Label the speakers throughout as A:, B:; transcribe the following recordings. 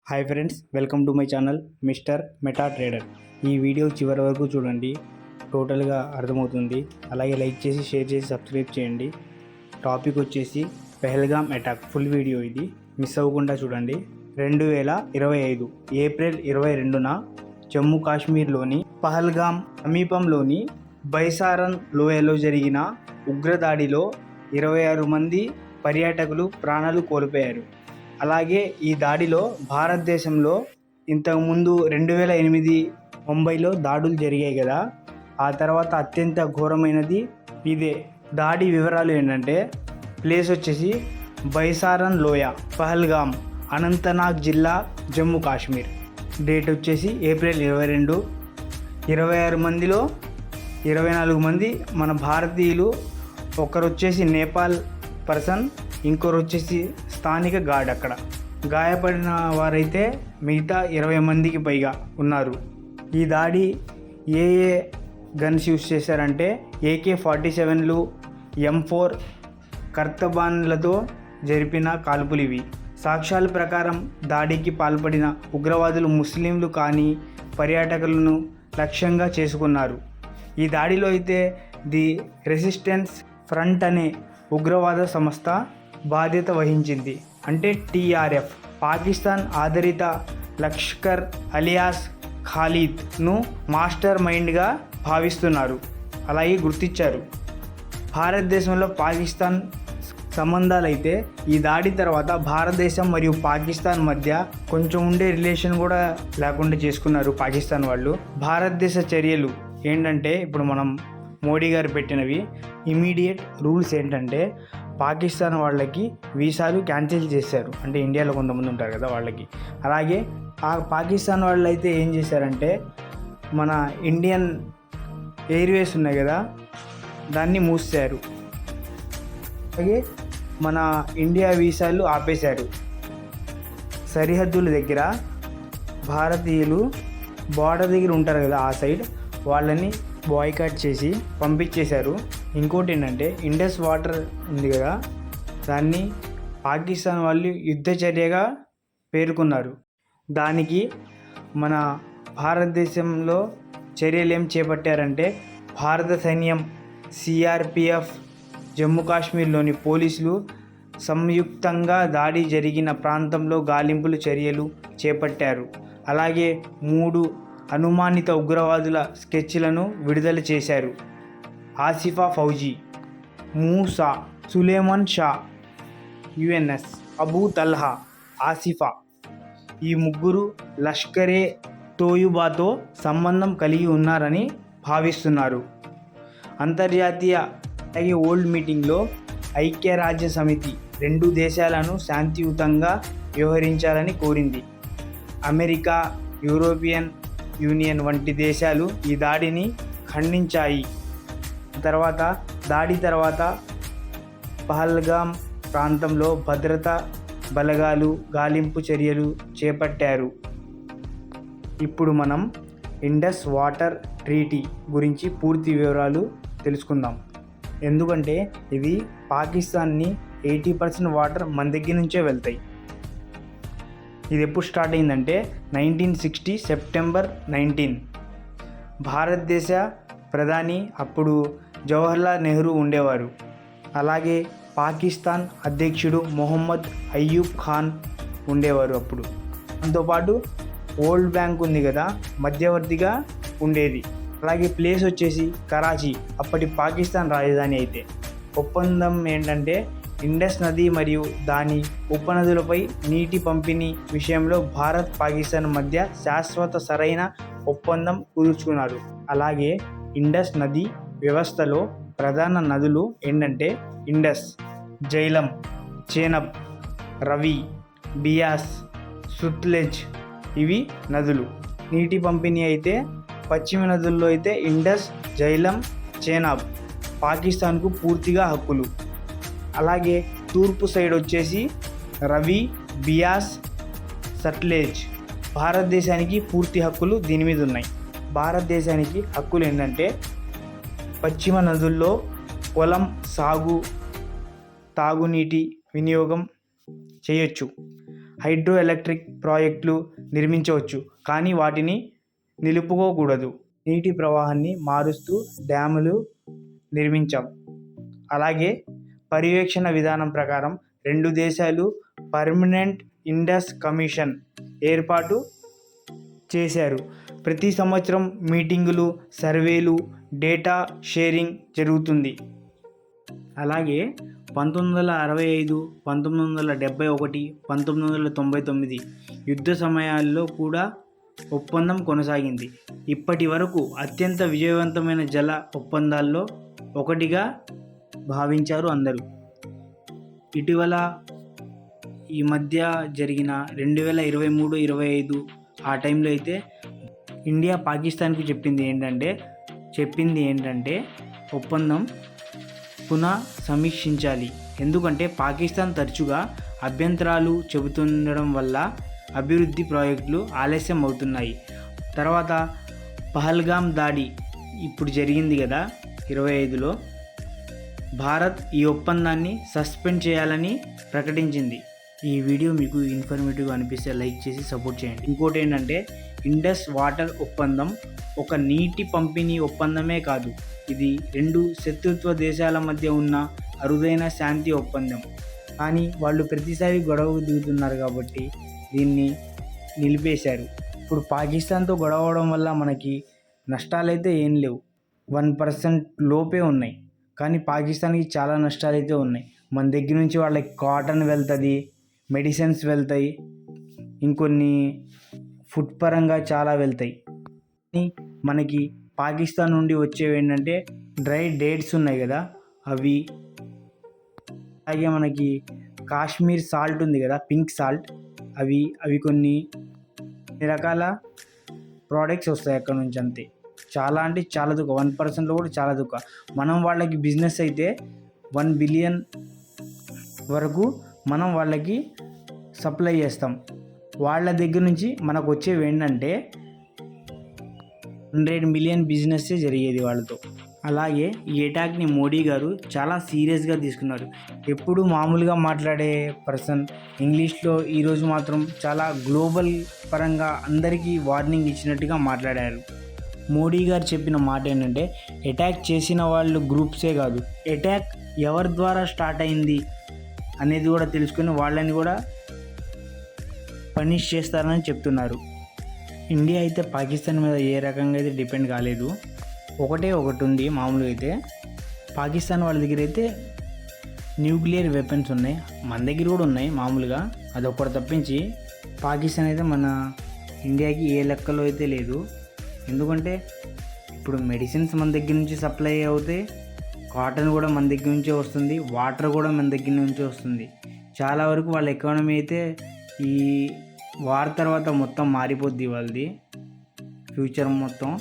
A: Hi friends, welcome to my channel mister meta trader. ఈ video చివరి వరకు చూడండి, టోటల్గా అర్థమవుతుంది. అలాగే లైక్ చేసి, షేర్ చేసి, సబ్స్క్రైబ్ చేయండి. టాపిక్ వచ్చేసి పెహల్గామ్ అటాక్. ఫుల్ వీడియో ఇది, మిస్ అవ్వకుండా చూడండి. 2025 ఏప్రిల్ 22న జమ్మూ కాశ్మీర్లోని పహల్గామ్ సమీపంలోని బైసారన్ లోయలో జరిగిన ఉగ్రదాడిలో 26 మంది పర్యాటకులు ప్రాణాలు కోల్పోయారు. అలాగే ఈ దాడిలో భారతదేశంలో ఇంతకుముందు 2008 ముంబైలో దాడులు జరిగాయి కదా, ఆ తర్వాత అత్యంత ఘోరమైనది ఇదే. దాడి వివరాలు ఏంటంటే, ప్లేస్ వచ్చేసి బైసారన్ లోయ, పహల్గామ్, అనంతనాగ్ జిల్లా, జమ్మూ కాశ్మీర్. డేట్ వచ్చేసి ఏప్రిల్ 22. 26 మందిలో 24 మంది మన భారతీయులు, ఒకరు వచ్చేసి నేపాల్ పర్సన్, ఇంకొకరు వచ్చేసి స్థానిక గార్డ్. అక్కడ గాయపడిన వారైతే మిగతా 20 మందికి పైగా ఉన్నారు. ఈ దాడి ఏ గన్స్ యూస్ చేశారంటే AK-47లు, M4 కర్తబాన్లతో జరిపిన కాల్పులు ఇవి. సాక్ష్యాల ప్రకారం దాడికి పాల్పడిన ఉగ్రవాదులు ముస్లింలు కానీ పర్యాటకులను లక్ష్యంగా చేసుకున్నారు. ఈ దాడిలో అయితే ది రెసిస్టెన్స్ ఫ్రంట్ అనే ఉగ్రవాద సంస్థ బాధ్యత వహించింది. అంటే TRF. పాకిస్తాన్ ఆధారిత లష్కర్ అలియాస్ ఖాలిద్ను మాస్టర్ మైండ్గా భావిస్తున్నారు, అలాగే గుర్తించారు. భారతదేశంలో పాకిస్తాన్ సంబంధాలైతే ఈ దాడి తర్వాత భారతదేశం మరియు పాకిస్తాన్ మధ్య కొంచెం ఉండే రిలేషన్ కూడా లేకుండా చేసుకున్నారు పాకిస్తాన్ వాళ్ళు. భారతదేశ చర్యలు ఏంటంటే, ఇప్పుడు మనం మోడీ గారు పెట్టినవి ఇమీడియట్ రూల్స్ ఏంటంటే, పాకిస్తాన్ వాళ్ళకి వీసాలు క్యాన్సిల్ చేశారు. అంటే ఇండియాలో కొంతమంది ఉంటారు కదా వాళ్ళకి. అలాగే ఆ పాకిస్తాన్ వాళ్ళు అయితే ఏం చేశారంటే, మన ఇండియన్ ఎయిర్వేస్ ఉన్నాయి కదా, దాన్ని మూసారు. అలాగే మన ఇండియా వీసాలు ఆపేశారు. సరిహద్దుల దగ్గర భారతీయులు బార్డర్ దగ్గర ఉంటారు కదా, ఆ సైడ్ వాళ్ళని బాయ్కాట్ చేసి పంపించేశారు. ఇంకోటి ఏంటంటే, ఇండస్ వాటర్ ఉంది కదా, దాన్ని పాకిస్తాన్ వాళ్ళు యుద్ధ చర్యగా పేర్కొన్నారు. దానికి మన భారతదేశంలో చర్యలు ఏం చేపట్టారంటే, భారత సైన్యం, CRPF, జమ్మూ కాశ్మీర్లోని పోలీసులు సంయుక్తంగా దాడి జరిగిన ప్రాంతంలో గాలింపులు చర్యలు చేపట్టారు. అలాగే 3 అనుమానిత ఉగ్రవాదుల స్కెచ్లను విడుదల చేశారు. ఆసిఫా ఫౌజీ, మూసా, సులేమాన్ షా, UNS, అబూ తల్హా, ఆసిఫా. ఈ ముగ్గురు లష్కరే తోయుబాతో సంబంధం కలిగి ఉన్నారని భావిస్తున్నారు. అంతర్జాతీయ అలాగే ఓల్డ్ మీటింగ్లో ఐక్యరాజ్య సమితి 2 దేశాలను శాంతియుతంగా వ్యవహరించాలని కోరింది. అమెరికా, యూరోపియన్ యూనియన్ వంటి దేశాలు ఈ దాడిని ఖండించాయి. దాడి తర్వాత పహల్గామ్ ప్రాంతంలో భద్రతా బలగాలు గాలింపు చర్యలు చేపట్టారు. ఇప్పుడు మనం ఇండస్ వాటర్ ట్రీటీ గురించి పూర్తి వివరాలు తెలుసుకుందాం. ఎందుకంటే ఇది పాకిస్తాన్ని 80% వాటర్ మన దగ్గర నుంచే వెళ్తాయి. ఇది ఎప్పుడు స్టార్ట్ అయిందంటే 1960 సెప్టెంబర్ 19. భారతదేశ ప్రధాని అప్పుడు జవహర్లాల్ నెహ్రూ ఉండేవారు. అలాగే పాకిస్తాన్ అధ్యక్షుడు మొహమ్మద్ అయ్యూబ్ ఖాన్ ఉండేవారు అప్పుడు. దాంతోపాటు వరల్డ్ బ్యాంక్ ఉంది కదా, మధ్యవర్తిగా ఉండేది. అలాగే ప్లేస్ వచ్చేసి కరాచీ, అప్పటి పాకిస్తాన్ రాజధాని. అయితే ఒప్పందం ఏంటంటే, ఇండస్ నది మరియు దాని ఉపనదులపై నీటి పంపిణీ విషయంలో భారత్, పాకిస్తాన్ మధ్య శాశ్వత సరైన ఒప్పందం కుదుర్చుకున్నారు. అలాగే ఇండస్ నది వ్యవస్థలో ప్రధాన నదులు ఏంటంటే ఇండస్, జైలం, చేనబ్, రవి, బియాస్, సుత్లెజ్. ఇవి నదులు. నీటి పంపిణీ అయితే పశ్చిమ నదుల్లో అయితే ఇండస్, జైలం, చేనాబ్ పాకిస్తాన్కు పూర్తిగా హక్కులు. అలాగే తూర్పు సైడ్ వచ్చేసి రవి, బియాస్, సట్లెజ్ భారతదేశానికి పూర్తి హక్కులు దీని మీద ఉన్నాయి. భారతదేశానికి హక్కులు ఏంటంటే, పశ్చిమ నదుల్లో పొలం సాగు, తాగునీటి వినియోగం చేయొచ్చు. హైడ్రో ఎలక్ట్రిక్ ప్రాజెక్టులు నిర్మించవచ్చు, కానీ వాటిని నిలుపుకోకూడదు. నీటి ప్రవాహాన్ని మారుస్తూ డ్యాములు నిర్మించాం. అలాగే పర్యవేక్షణ విధానం ప్రకారం 2 దేశాలు పర్మనెంట్ ఇండస్ కమిషన్ ఏర్పాటు చేశారు. ప్రతి సంవత్సరం మీటింగులు, సర్వేలు, డేటా షేరింగ్ జరుగుతుంది. అలాగే 1965, 1971, 1999 యుద్ధ సమయాల్లో కూడా ఒప్పందం కొనసాగింది. ఇప్పటి వరకు అత్యంత విజయవంతమైన జల ఒప్పందాల్లో ఒకటిగా భావించారు అందరూ. ఇటీవల ఈ మధ్య జరిగిన 2023-25 ఆ టైంలో అయితే ఇండియా పాకిస్తాన్కు చెప్పింది ఏంటంటే ఒప్పందం పునః సమీక్షించాలి. ఎందుకంటే పాకిస్తాన్ తరచుగా అభ్యంతరాలు చెబుతుండడం వల్ల అభివృద్ధి ప్రాజెక్టులు ఆలస్యం అవుతున్నాయి. తర్వాత పహల్గామ్ దాడి ఇప్పుడు జరిగింది కదా 25లో, భారత్ ఈ ఒప్పందాన్ని సస్పెండ్ చేయాలని ప్రకటించింది. ఈ వీడియో మీకు ఇన్ఫర్మేటివ్గా అనిపిస్తే లైక్ చేసి సపోర్ట్ చేయండి. ఇంకోటి ఏంటంటే ఇండస్ వాటర్ ఒప్పందం ఒక నీటి పంపిణీ ఒప్పందమే కాదు, ఇది 2 శత్రుత్వ దేశాల మధ్య ఉన్న అరుదైన శాంతి ఒప్పందం. కానీ వాళ్ళు ప్రతిసారి గొడవకు దిగుతున్నారు కాబట్టి దీన్ని నిలిపేశారు. ఇప్పుడు పాకిస్తాన్తో గొడవడం వల్ల మనకి నష్టాలైతే ఏం లేవు, 1% లోపే ఉన్నాయి. కానీ పాకిస్తాన్కి చాలా నష్టాలైతే ఉన్నాయి. మన దగ్గర నుంచి వాళ్ళకి కాటన్ వెళ్తుంది, మెడిసిన్స్ వెళ్తాయి, ఇంకొన్ని ఫుడ్ పరంగా చాలా వెళ్తాయి. మనకి పాకిస్తాన్ నుండి వచ్చేవి ఏంటంటే డ్రై డేట్స్ ఉన్నాయి కదా అవి, అలాగే మనకి కాశ్మీర్ సాల్ట్ ఉంది కదా, పింక్ సాల్ట్, అవి కొన్ని రకాల ప్రోడక్ట్స్ వస్తాయి అక్కడ నుంచి. అంతే, చాలా అంటే చాలా తక్కువ, 1%లో కూడా చాలా తక్కువ. మనం వాళ్ళకి బిజినెస్ అయితే 1 బిలియన్ వరకు మనం వాళ్ళకి సప్లై చేస్తాం. వాళ్ళ దగ్గర నుంచి మనకు వచ్చేవి ఏంటంటే 100 మిలియన్ బిజినెస్సే జరిగేది వాళ్ళతో. అలాగే ఈ అటాక్ని మోడీ గారు చాలా సీరియస్గా తీసుకున్నారు. ఎప్పుడు మామూలుగా మాట్లాడే పర్సన్ ఇంగ్లీష్లో ఈరోజు మాత్రం చాలా గ్లోబల్ పరంగా అందరికీ వార్నింగ్ ఇచ్చినట్టుగా మాట్లాడారు. మోడీ గారు చెప్పిన మాట ఏంటంటే అటాక్ చేసిన వాళ్ళు గ్రూప్సే కాదు, అటాక్ ఎవరి ద్వారా స్టార్ట్ అయింది అనేది కూడా తెలుసుకుని వాళ్ళని కూడా పనిష్ చేస్తారని చెప్తున్నారు. ఇండియా అయితే పాకిస్తాన్ మీద ఏ రకంగా అయితే డిపెండ్ కాలేదు. ఒకటి ఉంది మామూలుగా అయితే, పాకిస్తాన్ వాళ్ళ దగ్గర అయితే న్యూక్లియర్ వెపన్స్ ఉన్నాయి, మన దగ్గర కూడా ఉన్నాయి మామూలుగా, అదొకటి తప్పించి పాకిస్తాన్ అయితే మన ఇండియాకి ఏ లెక్కలో అయితే లేదు. ఎందుకంటే ఇప్పుడు మెడిసిన్స్ మన దగ్గర నుంచి సప్లై అవుతాయి, కాటన్ కూడా మన దగ్గర నుంచే వస్తుంది, వాటర్ కూడా మన దగ్గర నుంచే వస్తుంది. చాలా వరకు వాళ్ళ ఎకానమీ అయితే ఈ వార్ తర్వాత మొత్తం మారిపోద్ది, వాళ్ళది ఫ్యూచర్ మొత్తం.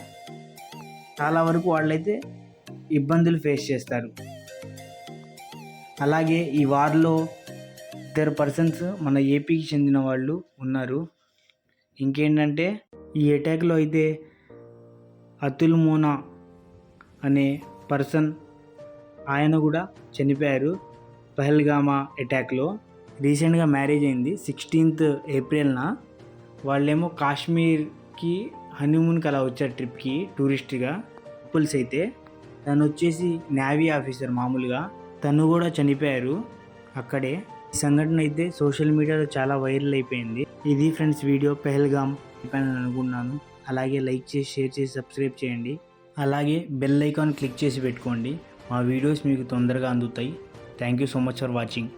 A: చాలా వరకు వాళ్ళైతే ఇబ్బందులు ఫేస్ చేస్తారు. అలాగే ఈ వార్లో 2 పర్సన్స్ మన ఏపీకి చెందిన వాళ్ళు ఉన్నారు. ఇంకేంటంటే ఈ అటాక్లో అయితే అతుల్ మోనా అనే పర్సన్, ఆయన కూడా చనిపోయారు పహల్గామా అటాక్లో. రీసెంట్గా మ్యారేజ్ అయింది 16th ఏప్రిల్న. వాళ్ళేమో కాశ్మీర్కి హనీమూన్కి అలా వచ్చారు ట్రిప్కి టూరిస్ట్గా. కపుల్స్ అయితే తను వచ్చేసి నేవీ ఆఫీసర్ మామూలుగా, తను కూడా చనిపోయారు అక్కడే. ఈ సంఘటన అయితే సోషల్ మీడియాలో చాలా వైరల్ అయిపోయింది. ఇది ఫ్రెండ్స్ వీడియో, పహల్గామ్ అని అనుకున్నాను. అలాగే లైక్ చేసి, షేర్ చేసి, సబ్స్క్రైబ్ చేయండి. అలాగే బెల్ ఐకాన్ క్లిక్ చేసి పెట్టుకోండి, మా వీడియోస్ మీకు తొందరగా అందుతాయి. Thank you so much for watching.